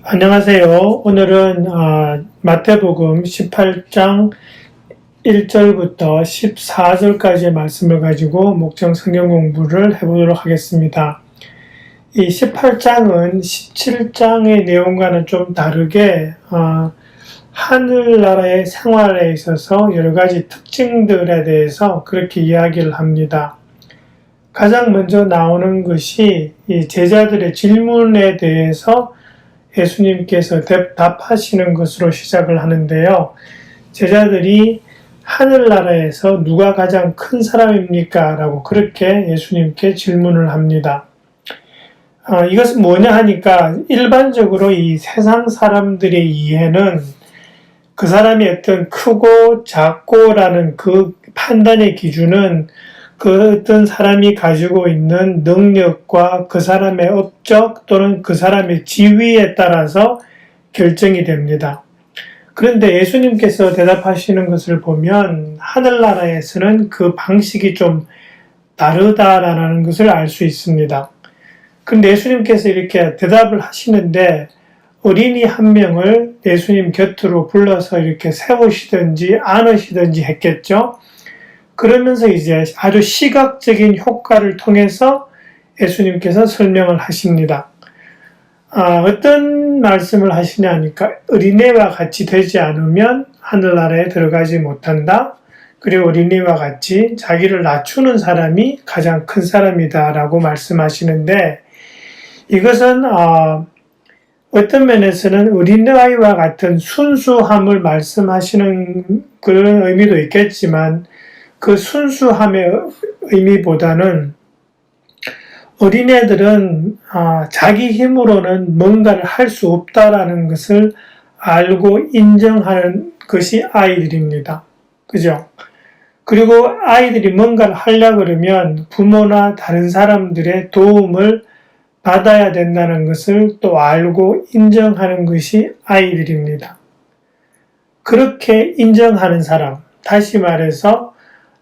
안녕하세요. 오늘은 마태복음 18장 1절부터 14절까지의 말씀을 가지고 목장 성경 공부를 해보도록 하겠습니다. 이 18장은 17장의 내용과는 좀 다르게 하늘나라의 생활에 있어서 여러 가지 특징들에 대해서 그렇게 이야기를 합니다. 가장 먼저 나오는 것이 이 제자들의 질문에 대해서 예수님께서 답하시는 것으로 시작을 하는데요. 제자들이 하늘나라에서 누가 가장 큰 사람입니까? 라고 그렇게 예수님께 질문을 합니다. 이것은 뭐냐 하니까 일반적으로 이 세상 사람들의 이해는 그 사람이 어떤 크고 작고라는 그 판단의 기준은 그 어떤 사람이 가지고 있는 능력과 그 사람의 업적 또는 그 사람의 지위에 따라서 결정이 됩니다. 그런데 예수님께서 대답하시는 것을 보면 하늘나라에서는 그 방식이 좀 다르다라는 것을 알 수 있습니다. 그런데 예수님께서 이렇게 대답을 하시는데 어린이 한 명을 예수님 곁으로 불러서 이렇게 세우시든지 안으시든지 했겠죠. 그러면서 이제 아주 시각적인 효과를 통해서 예수님께서 설명을 하십니다. 어떤 말씀을 하시냐 하니까 어린애와 같이 되지 않으면 하늘나라에 들어가지 못한다. 그리고 어린애와 같이 자기를 낮추는 사람이 가장 큰 사람이다 라고 말씀하시는데 이것은 어떤 면에서는 어린아이와 같은 순수함을 말씀하시는 그런 의미도 있겠지만 그 순수함의 의미보다는 어린애들은 자기 힘으로는 뭔가를 할 수 없다라는 것을 알고 인정하는 것이 아이들입니다. 그죠? 그리고 아이들이 뭔가를 하려고 그러면 부모나 다른 사람들의 도움을 받아야 된다는 것을 또 알고 인정하는 것이 아이들입니다. 그렇게 인정하는 사람, 다시 말해서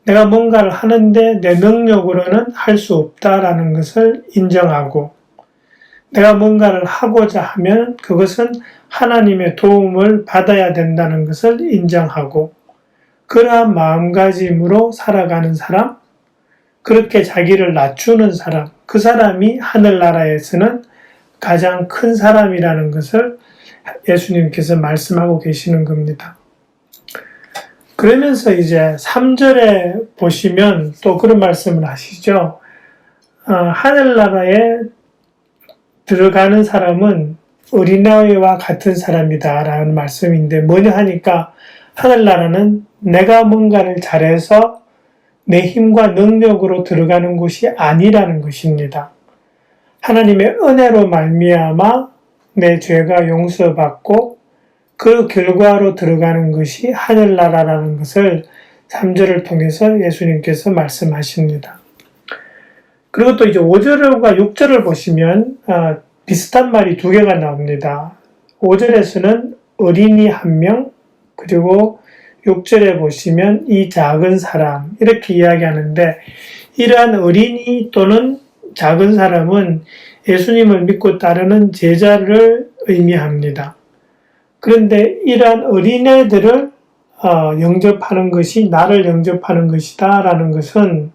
내가 뭔가를 하는데 내 능력으로는 할 수 없다라는 것을 인정하고 내가 뭔가를 하고자 하면 그것은 하나님의 도움을 받아야 된다는 것을 인정하고 그러한 마음가짐으로 살아가는 사람, 그렇게 자기를 낮추는 사람, 그 사람이 하늘나라에서는 가장 큰 사람이라는 것을 예수님께서 말씀하고 계시는 겁니다. 그러면서 이제 3절에 보시면 또 그런 말씀을 하시죠. 하늘나라에 들어가는 사람은 어린아이와 같은 사람이다 라는 말씀인데 뭐냐 하니까 하늘나라는 내가 뭔가를 잘해서 내 힘과 능력으로 들어가는 곳이 아니라는 것입니다. 하나님의 은혜로 말미암아 내 죄가 용서받고 그 결과로 들어가는 것이 하늘나라라는 것을 3절을 통해서 예수님께서 말씀하십니다. 그리고 또 이제 5절과 6절을 보시면 비슷한 말이 두 개가 나옵니다. 5절에서는 어린이 한 명, 그리고 6절에 보시면 이 작은 사람 이렇게 이야기하는데 이러한 어린이 또는 작은 사람은 예수님을 믿고 따르는 제자를 의미합니다. 그런데 이러한 어린애들을 영접하는 것이 나를 영접하는 것이다 라는 것은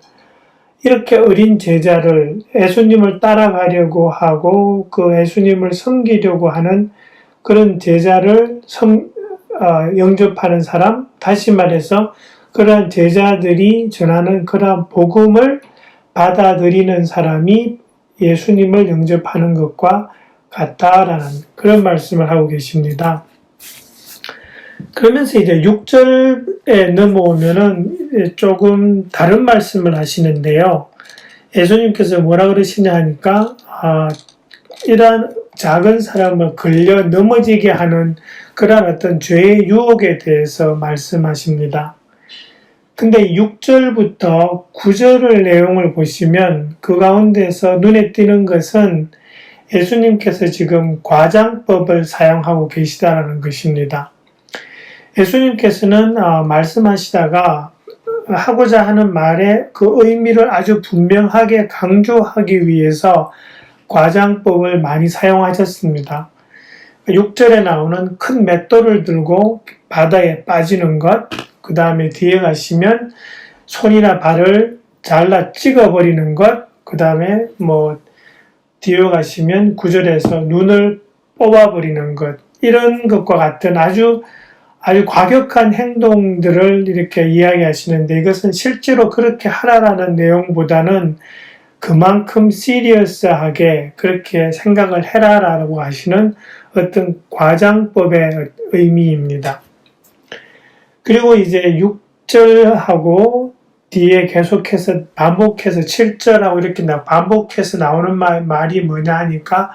이렇게 어린 제자를 예수님을 따라가려고 하고 그 예수님을 섬기려고 하는 그런 제자를 영접하는 사람, 다시 말해서 그러한 제자들이 전하는 그러한 복음을 받아들이는 사람이 예수님을 영접하는 것과 같다라는 그런 말씀을 하고 계십니다. 그러면서 이제 6절에 넘어오면은 조금 다른 말씀을 하시는데요. 예수님께서 뭐라 그러시냐 하니까, 이러한 작은 사람을 걸려 넘어지게 하는 그런 어떤 죄의 유혹에 대해서 말씀하십니다. 근데 6절부터 9절의 내용을 보시면 그 가운데서 눈에 띄는 것은 예수님께서 지금 과장법을 사용하고 계시다는 것입니다. 예수님께서는 말씀하시다가 하고자 하는 말의 그 의미를 아주 분명하게 강조하기 위해서 과장법을 많이 사용하셨습니다. 6절에 나오는 큰 맷돌을 들고 바다에 빠지는 것, 그 다음에 뒤에 가시면 손이나 발을 잘라 찍어버리는 것, 그 다음에 뒤에 가시면 9절에서 눈을 뽑아버리는 것, 이런 것과 같은 아주 과격한 행동들을 이렇게 이야기하시는데, 이것은 실제로 그렇게 하라라는 내용보다는 그만큼 시리어스하게 그렇게 생각을 해라라고 하시는 어떤 과장법의 의미입니다. 그리고 이제 6절하고 뒤에 계속해서 반복해서 7절하고 이렇게 반복해서 나오는 말이 뭐냐 하니까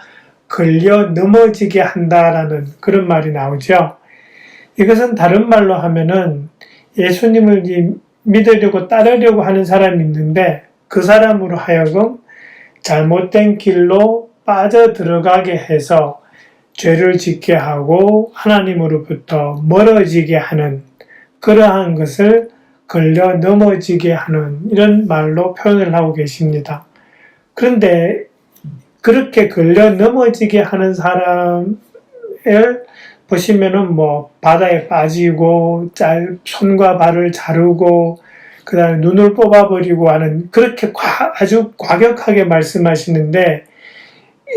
걸려 넘어지게 한다라는 그런 말이 나오죠. 이것은 다른 말로 하면은 예수님을 믿으려고 따르려고 하는 사람이 있는데 그 사람으로 하여금 잘못된 길로 빠져 들어가게 해서 죄를 짓게 하고 하나님으로부터 멀어지게 하는 그러한 것을 걸려 넘어지게 하는 이런 말로 표현을 하고 계십니다. 그런데 그렇게 걸려 넘어지게 하는 사람을 보시면은 바다에 빠지고 손과 발을 자르고 그 다음에 눈을 뽑아버리고 하는 그렇게 아주 과격하게 말씀하시는데,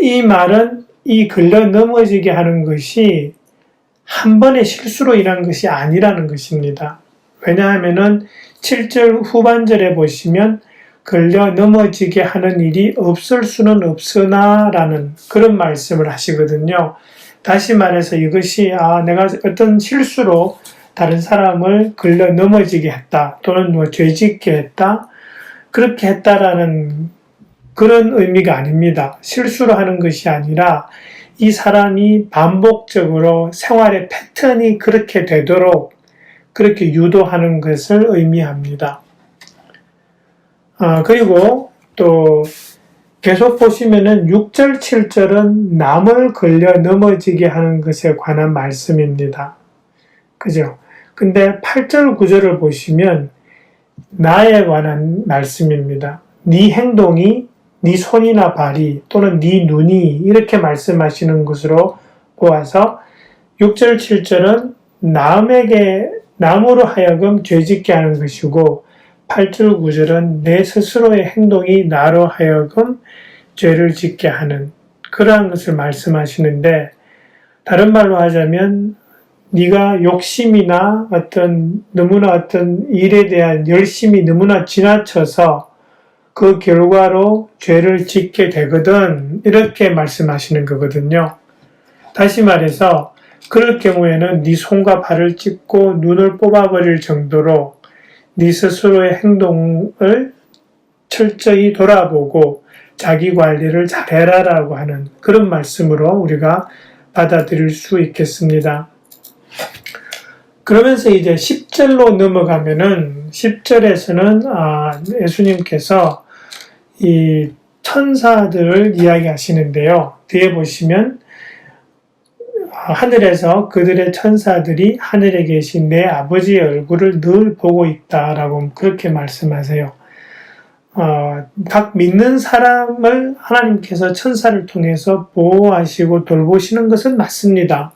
이 말은 이 걸려 넘어지게 하는 것이 한 번의 실수로 인한 것이 아니라는 것입니다. 왜냐하면은 7절 후반절에 보시면 걸려 넘어지게 하는 일이 없을 수는 없으나 라는 그런 말씀을 하시거든요. 다시 말해서 이것이 내가 어떤 실수로 다른 사람을 걸려 넘어지게 했다, 또는 죄짓게 했다, 그렇게 했다라는 그런 의미가 아닙니다. 실수로 하는 것이 아니라 이 사람이 반복적으로 생활의 패턴이 그렇게 되도록 그렇게 유도하는 것을 의미합니다. 그리고 또 계속 보시면은 6절, 7절은 남을 걸려 넘어지게 하는 것에 관한 말씀입니다. 그죠? 근데 8절, 9절을 보시면 나에 관한 말씀입니다. 네 행동이, 네 손이나 발이 또는 네 눈이 이렇게 말씀하시는 것으로 보아서 6절, 7절은 남으로 하여금 죄짓게 하는 것이고 8절, 9절은 내 스스로의 행동이 나로 하여금 죄를 짓게 하는 그러한 것을 말씀하시는데, 다른 말로 하자면 네가 욕심이나 너무나 어떤 일에 대한 열심이 너무나 지나쳐서 그 결과로 죄를 짓게 되거든, 이렇게 말씀하시는 거거든요. 다시 말해서 그럴 경우에는 네 손과 발을 찢고 눈을 뽑아버릴 정도로 네 스스로의 행동을 철저히 돌아보고 자기 관리를 잘해라라고 하는 그런 말씀으로 우리가 받아들일 수 있겠습니다. 그러면서 이제 10절로 넘어가면은 10절에서는 예수님께서 이 천사들을 이야기하시는데요. 뒤에 보시면 하늘에서 그들의 천사들이 하늘에 계신 내 아버지의 얼굴을 늘 보고 있다라고 그렇게 말씀하세요. 각 믿는 사람을 하나님께서 천사를 통해서 보호하시고 돌보시는 것은 맞습니다.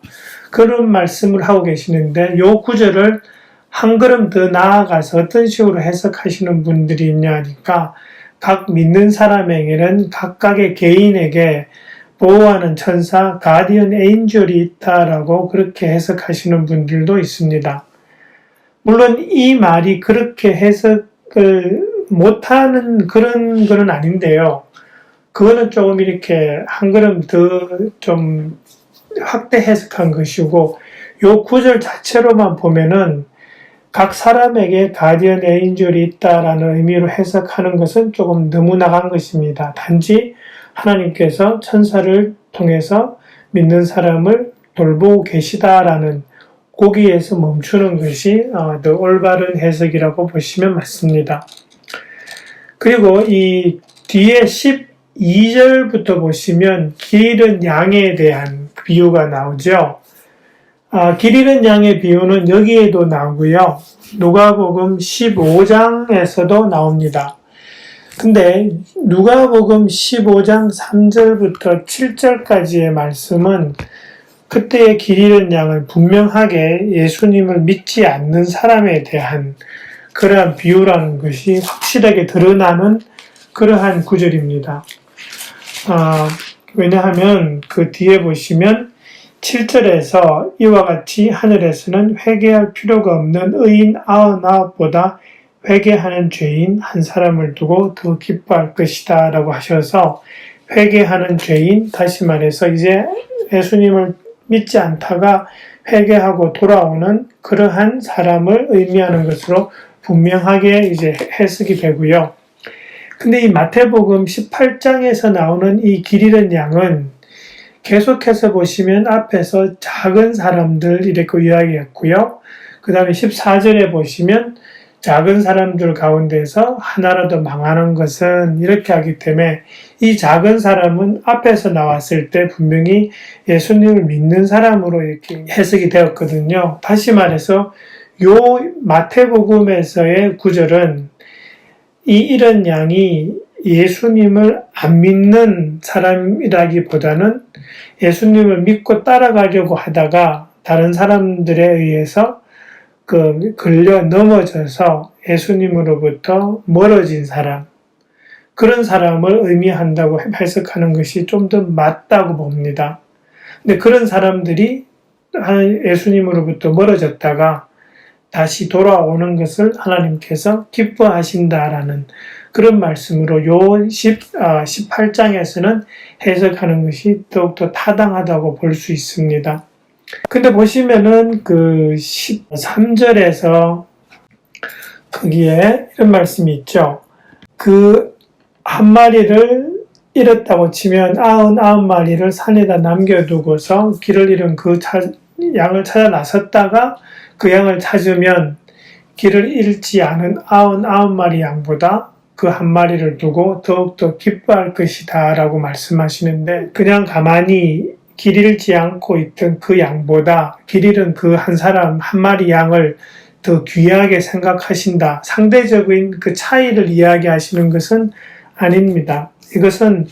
그런 말씀을 하고 계시는데, 요 구절을 한 걸음 더 나아가서 어떤 식으로 해석하시는 분들이 있냐니까, 각 믿는 사람에게는 각각의 개인에게 보호하는 천사, 가디언 에인절이 있다라고 그렇게 해석하시는 분들도 있습니다. 물론 이 말이 그렇게 해석을 못하는 그런 건 아닌데요. 그거는 조금 이렇게 한 걸음 더 좀 확대 해석한 것이고, 요 구절 자체로만 보면은 각 사람에게 가디언 에인절이 있다라는 의미로 해석하는 것은 조금 너무 나간 것입니다. 단지 하나님께서 천사를 통해서 믿는 사람을 돌보고 계시다라는 거기에서 멈추는 것이 더 올바른 해석이라고 보시면 맞습니다. 그리고 이 뒤에 12절부터 보시면 길 잃은 양에 대한 비유가 나오죠. 길 잃은 양의 비유는 여기에도 나오고요. 누가복음 15장에서도 나옵니다. 근데 누가복음 15장 3절부터 7절까지의 말씀은 그때의 길 잃은 양은 분명하게 예수님을 믿지 않는 사람에 대한 그러한 비유라는 것이 확실하게 드러나는 그러한 구절입니다. 왜냐하면 그 뒤에 보시면 7절에서 이와 같이 하늘에서는 회개할 필요가 없는 의인 99보다 회개하는 죄인 한 사람을 두고 더 기뻐할 것이다 라고 하셔서 회개하는 죄인, 다시 말해서 이제 예수님을 믿지 않다가 회개하고 돌아오는 그러한 사람을 의미하는 것으로 분명하게 이제 해석이 되고요. 근데 이 마태복음 18장에서 나오는 이 길 잃은 양은 계속해서 보시면 앞에서 작은 사람들 이렇게 이야기했고요. 그 다음에 14절에 보시면 작은 사람들 가운데서 하나라도 망하는 것은 이렇게 하기 때문에 이 작은 사람은 앞에서 나왔을 때 분명히 예수님을 믿는 사람으로 이렇게 해석이 되었거든요. 다시 말해서 요 마태복음에서의 구절은 이 이런 양이 예수님을 안 믿는 사람이라기보다는 예수님을 믿고 따라가려고 하다가 다른 사람들에 의해서 걸려 넘어져서 예수님으로부터 멀어진 사람, 그런 사람을 의미한다고 해석하는 것이 좀 더 맞다고 봅니다. 근데 그런 사람들이 예수님으로부터 멀어졌다가 다시 돌아오는 것을 하나님께서 기뻐하신다라는 그런 말씀으로 요 18장에서는 해석하는 것이 더욱더 타당하다고 볼 수 있습니다. 근데 보시면은 그 13절에서 거기에 이런 말씀이 있죠. 그 한 마리를 잃었다고 치면 99마리를 산에다 남겨두고서 길을 잃은 그 양을 찾아 나섰다가 그 양을 찾으면 길을 잃지 않은 99마리 양보다 그 한 마리를 두고 더욱더 기뻐할 것이다 라고 말씀하시는데, 그냥 가만히 길 잃지 않고 있던 그 양보다 길 잃은 그 한 사람 한 마리 양을 더 귀하게 생각하신다, 상대적인 그 차이를 이야기하시는 것은 아닙니다. 이것은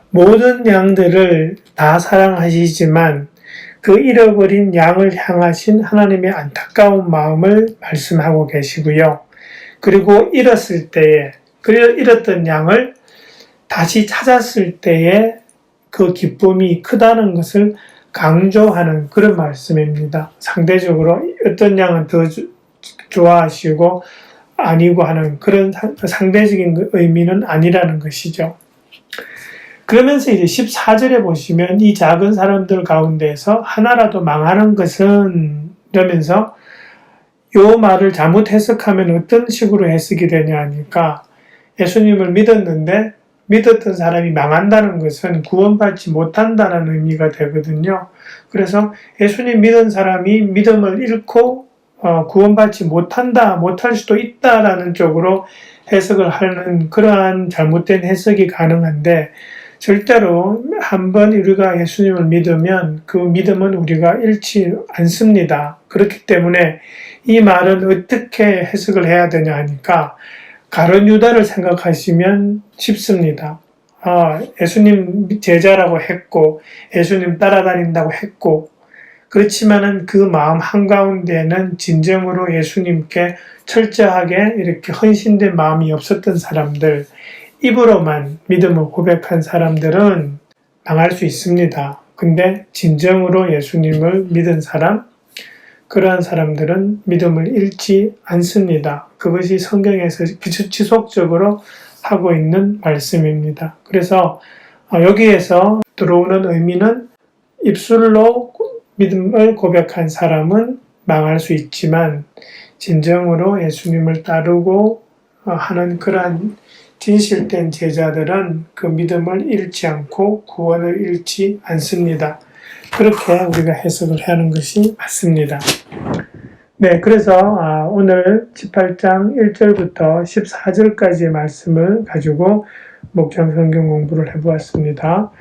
모든 양들을 다 사랑하시지만 그 잃어버린 양을 향하신 하나님의 안타까운 마음을 말씀하고 계시고요. 그리고 잃었던 양을 다시 찾았을 때에 그 기쁨이 크다는 것을 강조하는 그런 말씀입니다. 상대적으로 어떤 양은 더 좋아하시고 아니고 하는 그런 상대적인 의미는 아니라는 것이죠. 그러면서 이제 14절에 보시면 이 작은 사람들 가운데서 하나라도 망하는 것은 이러면서 요 말을 잘못 해석하면 어떤 식으로 해석이 되냐 하니까, 예수님을 믿었는데 믿었던 사람이 망한다는 것은 구원받지 못한다는 의미가 되거든요. 그래서 예수님 믿은 사람이 믿음을 잃고 구원받지 못할 수도 있다라는 쪽으로 해석을 하는 그러한 잘못된 해석이 가능한데, 절대로 한번 우리가 예수님을 믿으면 그 믿음은 우리가 잃지 않습니다. 그렇기 때문에 이 말은 어떻게 해석을 해야 되냐 하니까, 가룟 유다를 생각하시면 쉽습니다. 예수님 제자라고 했고 예수님 따라다닌다고 했고, 그렇지만은 그 마음 한가운데에는 진정으로 예수님께 철저하게 이렇게 헌신된 마음이 없었던 사람들, 입으로만 믿음을 고백한 사람들은 망할 수 있습니다. 근데 진정으로 예수님을 믿은 사람, 그러한 사람들은 믿음을 잃지 않습니다. 그것이 성경에서 지속적으로 하고 있는 말씀입니다. 그래서 여기에서 들어오는 의미는, 입술로 믿음을 고백한 사람은 망할 수 있지만 진정으로 예수님을 따르고 하는 그러한 진실된 제자들은 그 믿음을 잃지 않고 구원을 잃지 않습니다. 그렇게 우리가 해석을 하는 것이 맞습니다. 네, 그래서 오늘 18장 1절부터 14절까지의 말씀을 가지고 목장 성경 공부를 해보았습니다.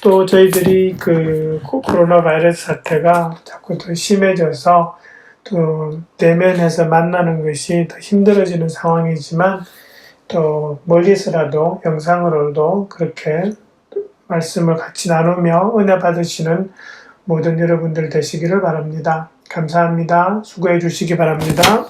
또 저희들이 그 코로나 바이러스 사태가 자꾸 더 심해져서 또 대면해서 만나는 것이 더 힘들어지는 상황이지만, 또 멀리서라도 영상으로도 그렇게 말씀을 같이 나누며 은혜 받으시는 모든 여러분들 되시기를 바랍니다. 감사합니다. 수고해 주시기 바랍니다.